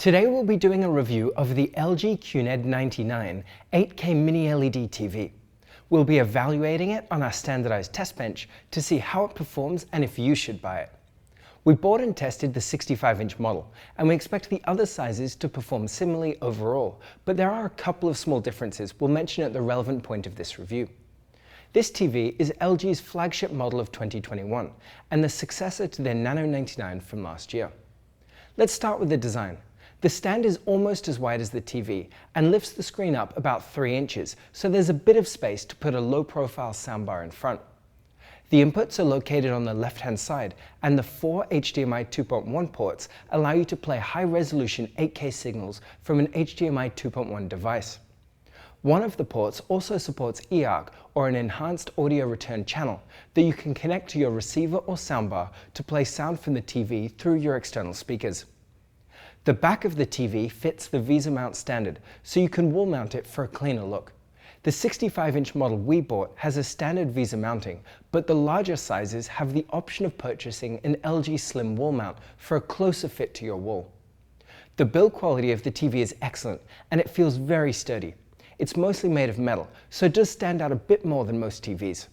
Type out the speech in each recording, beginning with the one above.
Today we'll be doing a review of the LG QNED99 8K Mini LED TV. We'll be evaluating it on our standardized test bench to see how it performs and if you should buy it. We bought and tested the 65-inch model, and we expect the other sizes to perform similarly overall, but there are a couple of small differences we'll mention at the relevant point of this review. This TV is LG's flagship model of 2021 and the successor to their Nano 99 from last year. Let's start with the design. The stand is almost as wide as the TV and lifts the screen up about 3 inches, so there's a bit of space to put a low-profile soundbar in front. The inputs are located on the left-hand side, and the 4 HDMI 2.1 ports allow you to play high-resolution 8K signals from an HDMI 2.1 device. One of the ports also supports eARC, or an enhanced audio return channel, that you can connect to your receiver or soundbar to play sound from the TV through your external speakers. The back of the TV fits the VESA mount standard, so you can wall mount it for a cleaner look. The 65-inch model we bought has a standard VESA mounting, but the larger sizes have the option of purchasing an LG Slim wall mount for a closer fit to your wall. The build quality of the TV is excellent, and it feels very sturdy. It's mostly made of metal, so it does stand out a bit more than most TVs.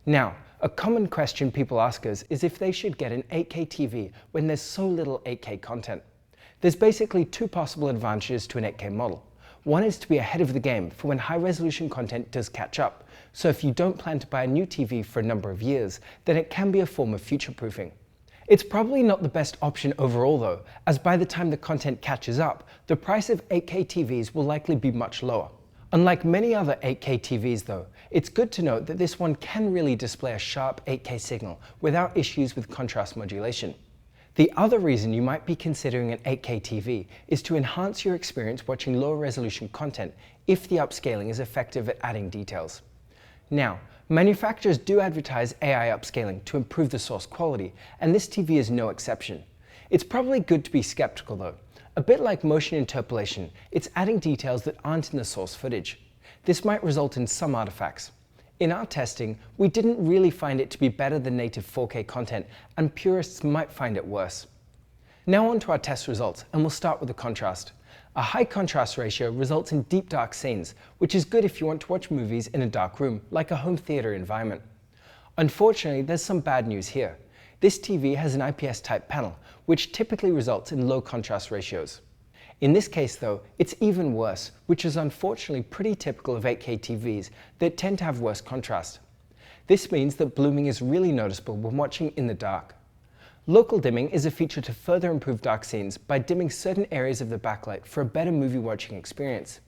Now, a common question people ask us is if they should get an 8K TV when there's so little 8K content. There's basically 2 possible advantages to an 8K model. One is to be ahead of the game for when high-resolution content does catch up, so if you don't plan to buy a new TV for a number of years, then it can be a form of future-proofing. It's probably not the best option overall though, as by the time the content catches up, the price of 8K TVs will likely be much lower. Unlike many other 8K TVs though, it's good to note that this one can really display a sharp 8K signal without issues with contrast modulation. The other reason you might be considering an 8K TV is to enhance your experience watching lower resolution content if the upscaling is effective at adding details. Now, manufacturers do advertise AI upscaling to improve the source quality, and this TV is no exception. It's probably good to be skeptical though. A bit like motion interpolation, it's adding details that aren't in the source footage. This might result in some artifacts. In our testing, we didn't really find it to be better than native 4K content, and purists might find it worse. Now on to our test results, and we'll start with the contrast. A high contrast ratio results in deep dark scenes, which is good if you want to watch movies in a dark room, like a home theater environment. Unfortunately, there's some bad news here. This TV has an IPS type panel, which typically results in low contrast ratios. In this case though, it's even worse, which is unfortunately pretty typical of 8K TVs that tend to have worse contrast. This means that blooming is really noticeable when watching in the dark. Local dimming is a feature to further improve dark scenes by dimming certain areas of the backlight for a better movie watching experience.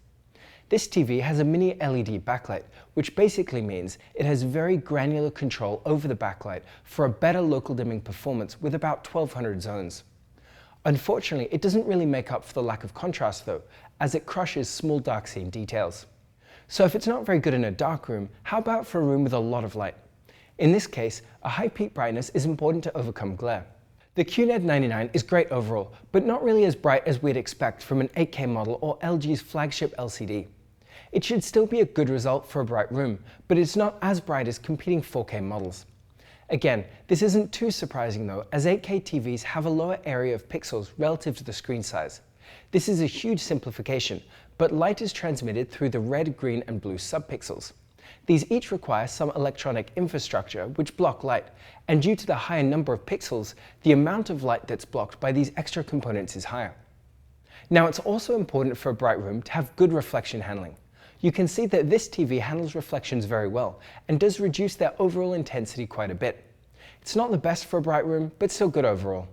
This TV has a mini LED backlight, which basically means it has very granular control over the backlight for a better local dimming performance with about 1200 zones. Unfortunately, it doesn't really make up for the lack of contrast though, as it crushes small dark scene details. So if it's not very good in a dark room, how about for a room with a lot of light? In this case, a high peak brightness is important to overcome glare. The QNED99 is great overall, but not really as bright as we'd expect from an 8K model or LG's flagship LCD. It should still be a good result for a bright room, but it's not as bright as competing 4K models. Again, this isn't too surprising though, as 8K TVs have a lower area of pixels relative to the screen size. This is a huge simplification, but light is transmitted through the red, green, and blue subpixels. These each require some electronic infrastructure which block light, and due to the higher number of pixels, the amount of light that's blocked by these extra components is higher. Now, it's also important for a bright room to have good reflection handling. You can see that this TV handles reflections very well and does reduce their overall intensity quite a bit. It's not the best for a bright room, but still good overall.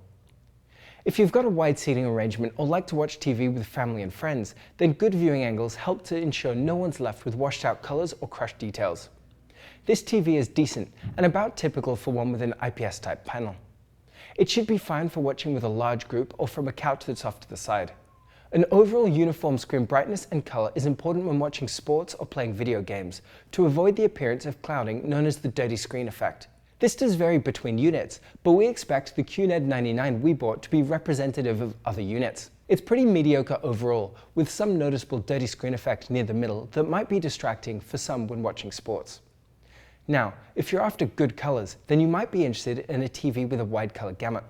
If you've got a wide seating arrangement or like to watch TV with family and friends, then good viewing angles help to ensure no one's left with washed out colors or crushed details. This TV is decent and about typical for one with an IPS type panel. It should be fine for watching with a large group or from a couch that's off to the side. An overall uniform screen brightness and color is important when watching sports or playing video games to avoid the appearance of clouding known as the dirty screen effect. This does vary between units, but we expect the QNED99 we bought to be representative of other units. It's pretty mediocre overall, with some noticeable dirty screen effect near the middle that might be distracting for some when watching sports. Now, if you're after good colors, then you might be interested in a TV with a wide color gamut.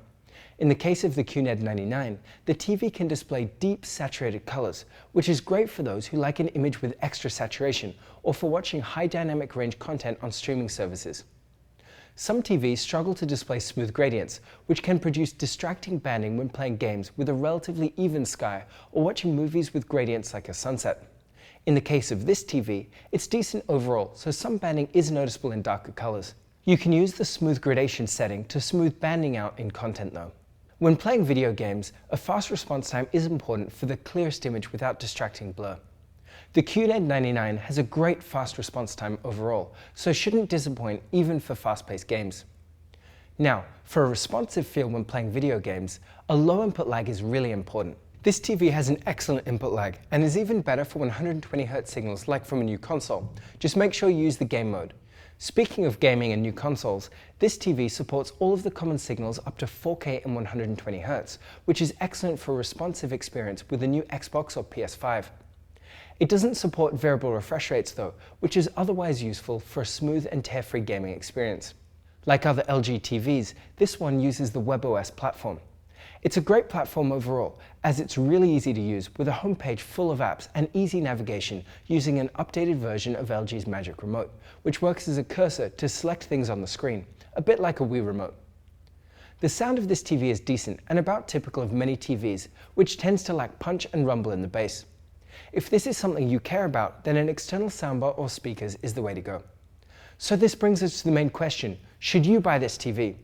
In the case of the QNED99, the TV can display deep saturated colors, which is great for those who like an image with extra saturation or for watching high dynamic range content on streaming services. Some TVs struggle to display smooth gradients, which can produce distracting banding when playing games with a relatively even sky or watching movies with gradients like a sunset. In the case of this TV, it's decent overall, so some banding is noticeable in darker colors. You can use the smooth gradation setting to smooth banding out in content though. When playing video games, a fast response time is important for the clearest image without distracting blur. The QNED99 has a great fast response time overall, so shouldn't disappoint even for fast-paced games. Now, for a responsive feel when playing video games, a low input lag is really important. This TV has an excellent input lag and is even better for 120Hz signals like from a new console. Just make sure you use the game mode. Speaking of gaming and new consoles, this TV supports all of the common signals up to 4K and 120Hz, which is excellent for a responsive experience with the new Xbox or PS5. It doesn't support variable refresh rates though, which is otherwise useful for a smooth and tear-free gaming experience. Like other LG TVs, this one uses the WebOS platform. It's a great platform overall, as it's really easy to use with a homepage full of apps and easy navigation using an updated version of LG's Magic Remote, which works as a cursor to select things on the screen, a bit like a Wii Remote. The sound of this TV is decent and about typical of many TVs, which tends to lack punch and rumble in the bass. If this is something you care about, then an external soundbar or speakers is the way to go. So this brings us to the main question: should you buy this TV?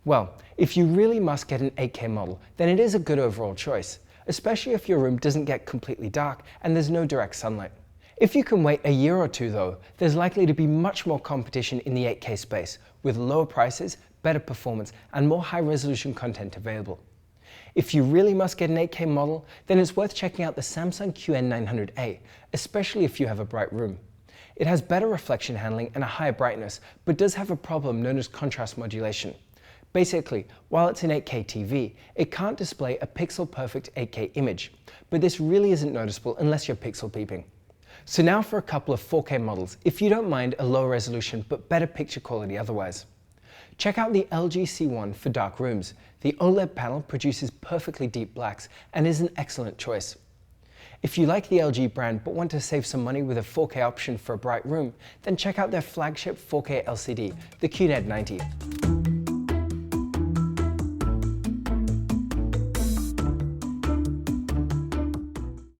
Well, if you really must get an 8K model, then it is a good overall choice, especially if your room doesn't get completely dark and there's no direct sunlight. If you can wait a year or two though, there's likely to be much more competition in the 8K space, with lower prices, better performance, and more high-resolution content available. If you really must get an 8K model, then it's worth checking out the Samsung QN900A, especially if you have a bright room. It has better reflection handling and a higher brightness, but does have a problem known as contrast modulation. Basically, while it's an 8K TV, it can't display a pixel-perfect 8K image, but this really isn't noticeable unless you're pixel peeping. So now for a couple of 4K models, if you don't mind a lower resolution but better picture quality otherwise. Check out the LG C1 for dark rooms. The OLED panel produces perfectly deep blacks and is an excellent choice. If you like the LG brand but want to save some money with a 4K option for a bright room, then check out their flagship 4K LCD, the QNED90.